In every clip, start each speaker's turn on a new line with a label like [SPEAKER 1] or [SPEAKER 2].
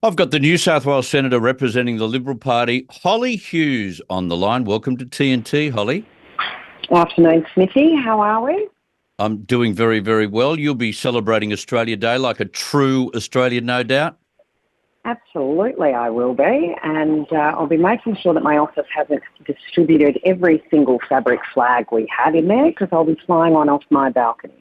[SPEAKER 1] I've got the New South Wales Senator representing the Liberal Party, Hollie Hughes, on the line. Welcome to TNT, Hollie.
[SPEAKER 2] Afternoon, Smithy. How are we?
[SPEAKER 1] I'm doing very, very well. You'll be celebrating Australia Day like a true Australian, no doubt.
[SPEAKER 2] Absolutely, I will be. And I'll be making sure that my office hasn't distributed every single fabric flag we had in there because I'll be flying one off my balcony.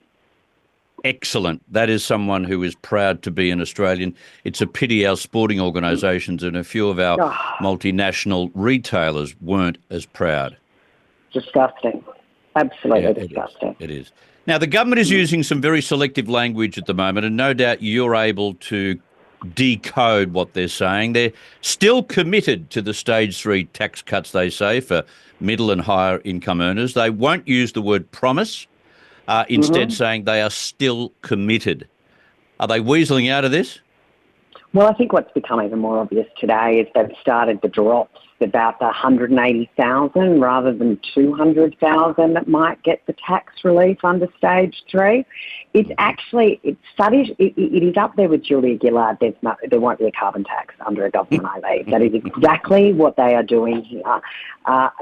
[SPEAKER 1] Excellent. That is someone who is proud to be an Australian. It's a pity our sporting organisations and a few of our
[SPEAKER 2] Oh,
[SPEAKER 1] multinational retailers weren't as proud.
[SPEAKER 2] disgusting. Absolutely
[SPEAKER 1] Yeah, it is.
[SPEAKER 2] disgusting.
[SPEAKER 1] It is. Now, the government is using some very selective language at the moment, and no doubt you're able to decode what they're saying. They're still committed to the stage 3 tax cuts, they say, for middle and higher income earners. They won't use the word promise, instead
[SPEAKER 2] hmm
[SPEAKER 1] saying they are still committed. Are they weaseling out of this?
[SPEAKER 2] Well, I think what's become even more obvious today is they've started the drops about the 180,000 rather than 200,000 that might get the tax relief under stage 3. It's actually, it is up there with Julia Gillard. There won't be a carbon tax under a government IB. That is exactly what they are doing here. I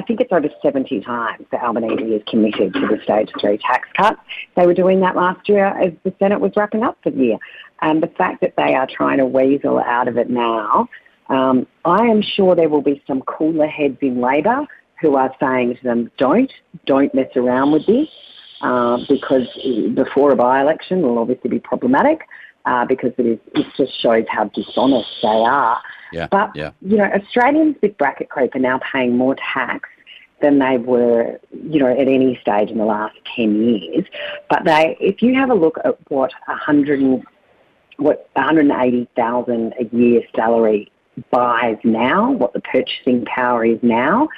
[SPEAKER 2] think it's over 70 times that Albanese is committed to the stage 3 tax cuts. They were doing that last year as the Senate was wrapping up for the year. And the fact that they are trying to weasel out of it now, I am sure there will be some cooler heads in Labor who are saying to them, don't mess around with this, because before a by-election will obviously be problematic, because it just shows how dishonest they are.
[SPEAKER 1] Yeah,
[SPEAKER 2] But,
[SPEAKER 1] yeah.
[SPEAKER 2] Australians with bracket creep are now paying more tax than they were, at any stage in the last 10 years. But if you have a look at what 180,000 a year salary buys now, what the purchasing power is now,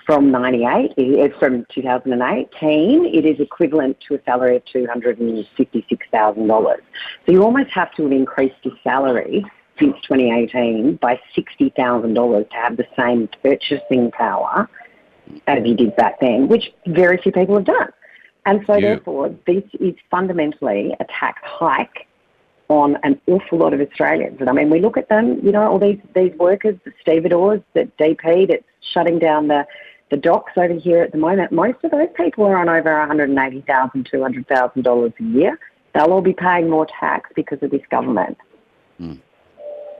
[SPEAKER 2] from 2018, it is equivalent to a salary of $256,000. So you almost have to have increased your salary since 2018 by $60,000 to have the same purchasing power as you did back then, which very few people have done. And so therefore, this is fundamentally a tax hike on an awful lot of Australians. And I mean, we look at them, all these workers, the stevedores, the DP that's shutting down the docks over here at the moment. Most of those people are on over $180,000, $200,000 a year. They'll all be paying more tax because of this government.
[SPEAKER 1] Mm.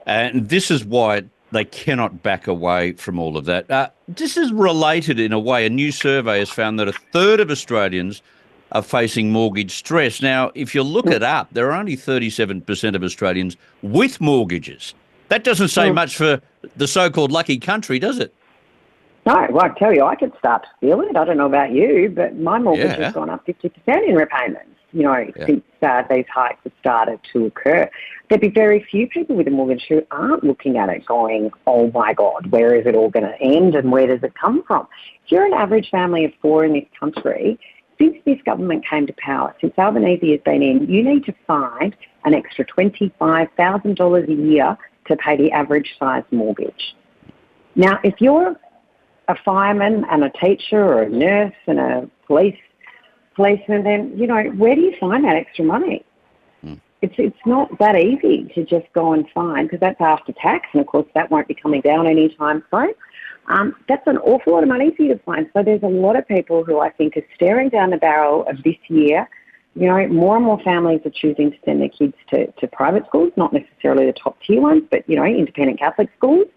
[SPEAKER 1] And this is why they cannot back away from all of that. This is related in a way. A new survey has found that a third of Australians are facing mortgage stress. Now, if you look it up, there are only 37% of Australians with mortgages. That doesn't say much for the so-called lucky country, does it?
[SPEAKER 2] No, well, I tell you, I could start to feel it. I don't know about you, but my mortgage has gone up 50% in repayments, since these hikes have started to occur. There'd be very few people with a mortgage who aren't looking at it going, oh my God, where is it all going to end and where does it come from? If you're an average family of 4 in this country, since this government came to power, since Albanese has been in, you need to find an extra $25,000 a year to pay the average size mortgage. Now, if you're a fireman and a teacher or a nurse and a policeman, then, where do you find that extra money? It's not that easy to just go and find, because that's after tax, and of course that won't be coming down anytime soon. That's an awful lot of money for you to find. So there's a lot of people who I think are staring down the barrel of this year. More and more families are choosing to send their kids to private schools, not necessarily the top tier ones, but, independent Catholic schools,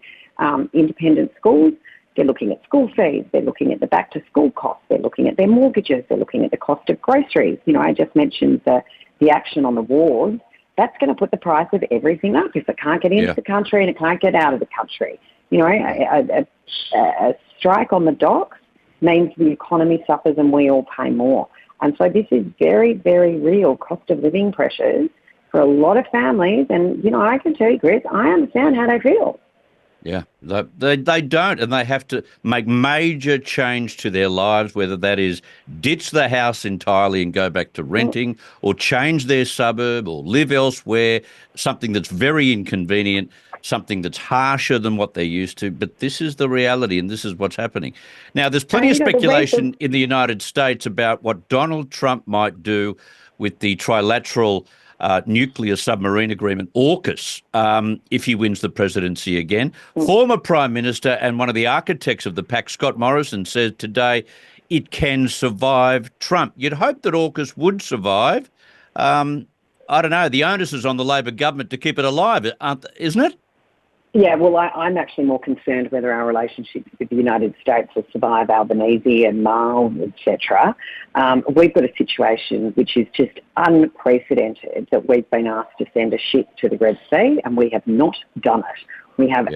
[SPEAKER 2] independent schools. They're looking at school fees. They're looking at the back to school costs. They're looking at their mortgages. They're looking at the cost of groceries. I just mentioned the action on the wars. That's going to put the price of everything up if it can't get into the country and it can't get out of the country. A strike on the docks means the economy suffers and we all pay more. And so this is very, very real cost of living pressures for a lot of families. And, I can tell you, Chris, I understand how they feel.
[SPEAKER 1] Yeah, they don't, and they have to make major change to their lives, whether that is ditch the house entirely and go back to renting, or change their suburb or live elsewhere, something that's very inconvenient, something that's harsher than what they're used to. But this is the reality, and this is what's happening. Now, there's plenty of speculation in the United States about what Donald Trump might do with the trilateral nuclear submarine agreement, AUKUS, if he wins the presidency again. Former Prime Minister and one of the architects of the pact, Scott Morrison, says today it can survive Trump. You'd hope that AUKUS would survive. I don't know. The onus is on the Labor government to keep it alive, isn't it?
[SPEAKER 2] Yeah, well, I'm actually more concerned whether our relationships with the United States will survive Albanese and Miles, etc. We've got a situation which is just unprecedented, that we've been asked to send a ship to the Red Sea, and we have not done it. We have,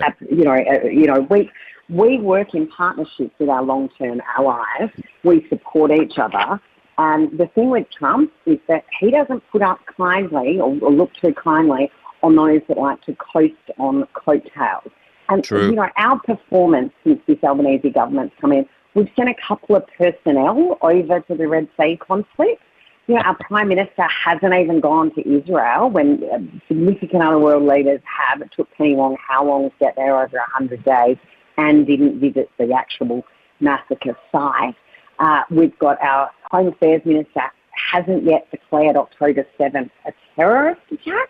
[SPEAKER 2] we work in partnership with our long-term allies. We support each other. And the thing with Trump is that he doesn't put up kindly or look too kindly on those that like to coast on coattails. And,
[SPEAKER 1] True.
[SPEAKER 2] Our performance since this Albanese government's come in, we've sent a couple of personnel over to the Red Sea conflict. Our Prime Minister hasn't even gone to Israel when significant other world leaders have. It took Penny Wong how long to get there, over 100 days, and didn't visit the actual massacre site. We've got our Home Affairs Minister hasn't yet declared October 7th a terrorist attack.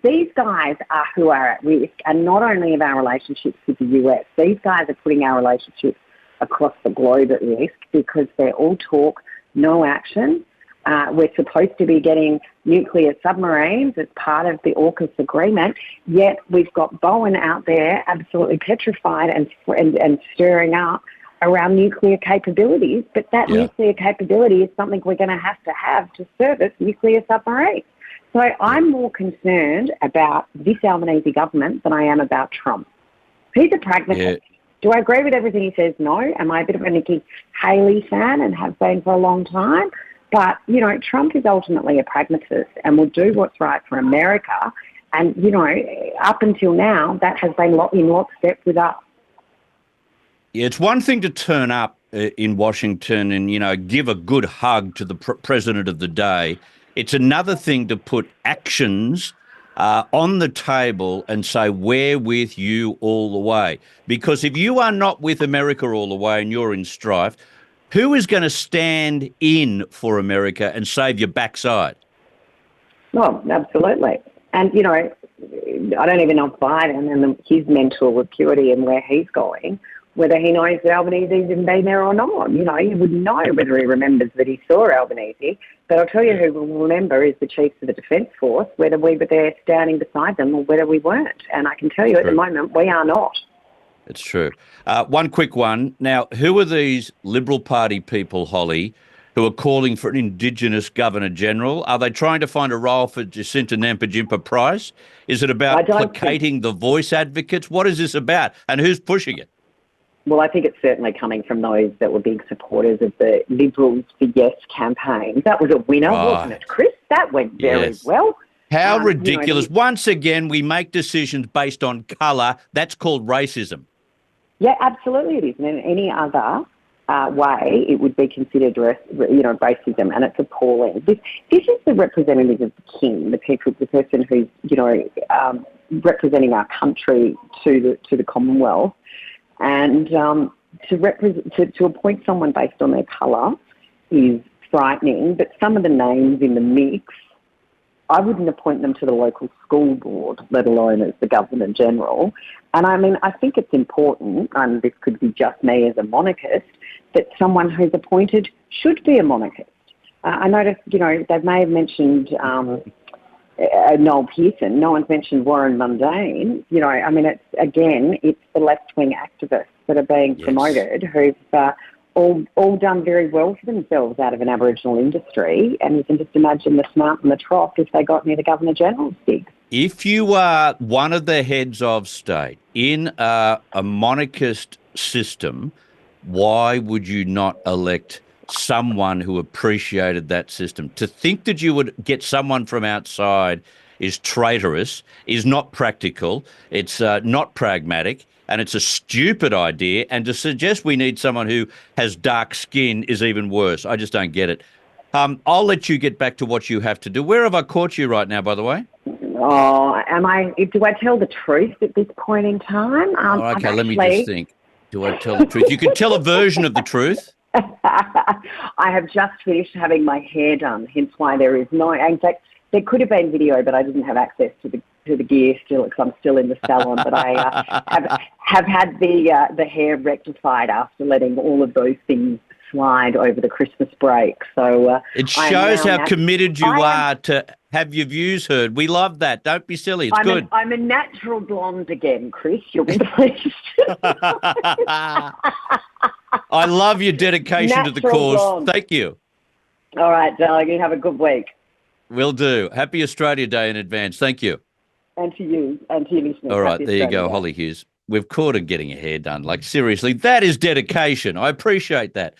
[SPEAKER 2] These guys are who are at risk, and not only of our relationships with the US, these guys are putting our relationships across the globe at risk, because they're all talk, no action. We're supposed to be getting nuclear submarines as part of the AUKUS agreement, yet we've got Bowen out there absolutely petrified and stirring up around nuclear capabilities, but that nuclear capability is something we're going to have to service nuclear submarines. So I'm more concerned about this Albanese government than I am about Trump. He's a pragmatist. Yeah. Do I agree with everything he says? No. Am I a bit of a Nikki Haley fan and have been for a long time? But, Trump is ultimately a pragmatist and will do what's right for America. And, up until now, that has been in lockstep with us.
[SPEAKER 1] Yeah, it's one thing to turn up in Washington and, give a good hug to the president of the day. It's another thing to put actions on the table and say, we're with you all the way. Because if you are not with America all the way and you're in strife, who is going to stand in for America and save your backside?
[SPEAKER 2] Well, absolutely. And, I don't even know if Biden and his mental acuity and where he's going, whether he knows that Albanese even been there or not. You wouldn't know whether he remembers that he saw Albanese. But I'll tell you who will remember is the chiefs of the Defence Force, whether we were there standing beside them or whether we weren't. And I can tell you at the moment, we are not.
[SPEAKER 1] It's true. One quick one. Now, who are these Liberal Party people, Hollie, who are calling for an Indigenous Governor-General? Are they trying to find a role for Jacinta Nampijinpa Price? Is it about placating the voice advocates? What is this about? And who's pushing it?
[SPEAKER 2] Well, I think it's certainly coming from those that were big supporters of the Liberals for Yes campaign. That was a winner, wasn't it, Chris? That went very well.
[SPEAKER 1] How ridiculous. Once again, we make decisions based on colour. That's called racism.
[SPEAKER 2] Yeah, absolutely it is. And in any other way, it would be considered, racism, and it's appalling. This is the representative of the king, the person who's, representing our country to the Commonwealth. And to appoint someone based on their colour is frightening, but some of the names in the mix, I wouldn't appoint them to the local school board, let alone as the Governor-General. And I think it's important, and this could be just me as a monarchist, that someone who's appointed should be a monarchist. I noticed, they may have mentioned Noel Pearson. No one's mentioned Warren Mundine. It's the left-wing activists that are being promoted who've all done very well for themselves out of an Aboriginal industry. And you can just imagine the smart and the trough if they got near the Governor-General's gig.
[SPEAKER 1] If you are one of the heads of state in a monarchist system, why would you not elect someone who appreciated that system? To think that you would get someone from outside is traitorous, is not practical, it's not pragmatic, and it's a stupid idea. And to suggest we need someone who has dark skin is even worse. I just don't get it. I'll let you get back to what you have to do. Where have I caught you right now, by the way?
[SPEAKER 2] Oh, do I tell the truth at this point in time?
[SPEAKER 1] Okay, let me just think. Do I tell the truth? You could tell a version of the truth.
[SPEAKER 2] I have just finished having my hair done, hence why there is no... In fact, There could have been video, but I didn't have access to the gear still because I'm still in the salon. But I have had the hair rectified after letting all of those things slide over the Christmas break. So
[SPEAKER 1] it shows how committed you are to have your views heard. We love that. Don't be silly. It's good.
[SPEAKER 2] I'm a natural blonde again, Chris. You'll be pleased.
[SPEAKER 1] I love your dedication to the cause. Blonde. Thank you.
[SPEAKER 2] All right, darling. You have a good week.
[SPEAKER 1] Will do. Happy Australia Day in advance. Thank you.
[SPEAKER 2] And to you and to your listeners.
[SPEAKER 1] All right, there you go, Hollie Hughes. We've caught her getting her hair done. Like, seriously, that is dedication. I appreciate that.